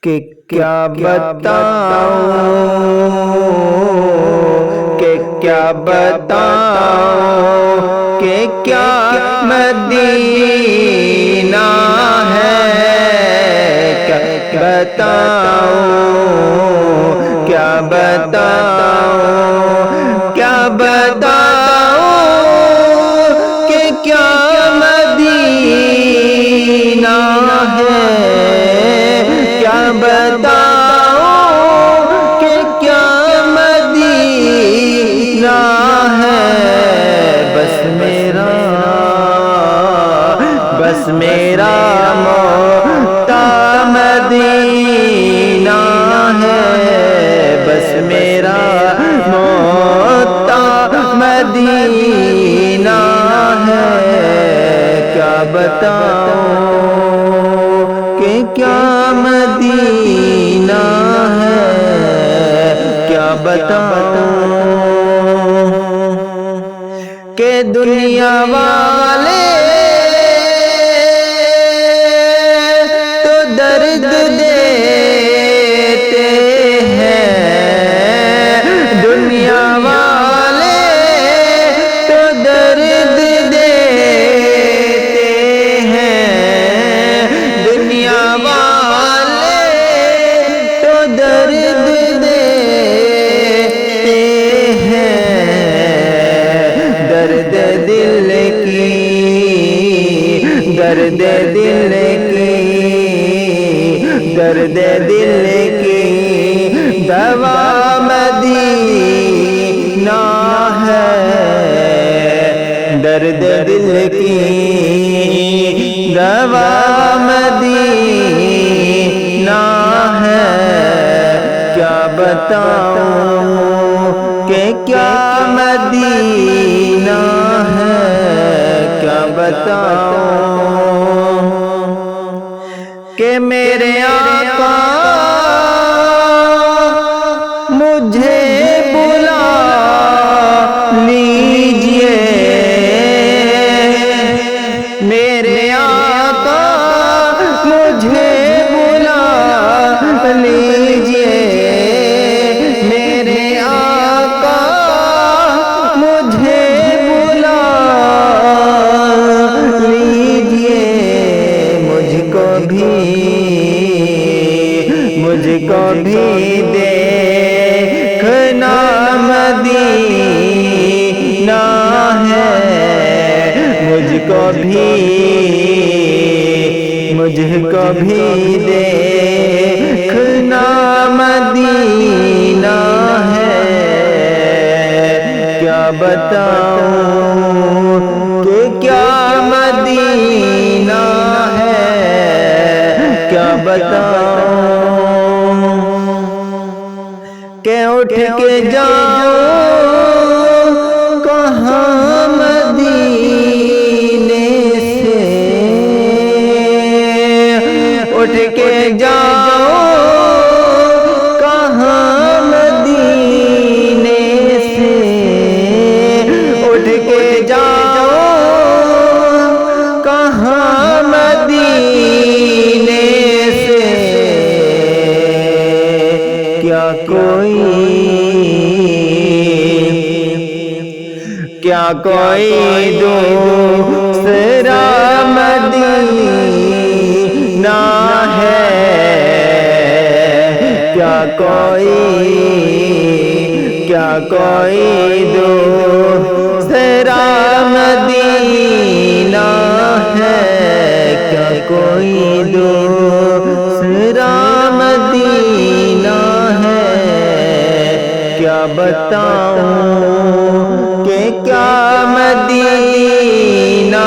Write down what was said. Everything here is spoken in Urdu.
کہ کیا بتاؤں، کہ کیا بتاؤں، کہ کیا مدینہ ہے، کیا بتاؤں، کیا بتاؤں، کیا بتاؤں، کہ کیا مدینہ ہے، کیا بتاؤں کہ کیا مدینہ ہے، بس میرا موتا مدینہ ہے، بس میرا موتا مدینہ ہے، کیا بتاؤں کہ کیا مدینہ ہے، کیا بتاؤں کہ دنیا والے تو درد دیتے ہیں، دنیا والے تو درد دیتے ہیں، دنیا والے تو درد دیتے ہیں، درد دل کی، درد دل کی، درد دل کی دوا مدینہ ہے، درد دل کی دوا مدینہ ہے، کیا بتاؤں کہ کیا مدینہ ہے، کیا بتاؤں کہ میرے آقا مجھے بلا لیجئے، میرے آقا مجھے بلا لیجئے، میرے آقا مجھے بلا لیجئے، مجھ کو بھی دیکھنا مدینہ ہے، مجھ کو بھی دیکھنا مدینہ ہے، کیا بتاؤں کہ کیا مدینہ ہے، کیا بتاؤں کہ اٹھ کے جاؤں کہاں مدینے سے، اٹھ کے جاؤں کہاں مدینے سے، اٹھ کے جاؤں کہاں مدینے سے، کیا کوئی دوسرا مدینہ ہے، کیا کوئی دوسرا مدینہ ہے، کیا کوئی دوسرا مدینہ ہے، کیا بتاؤں کہ کیا مدینہ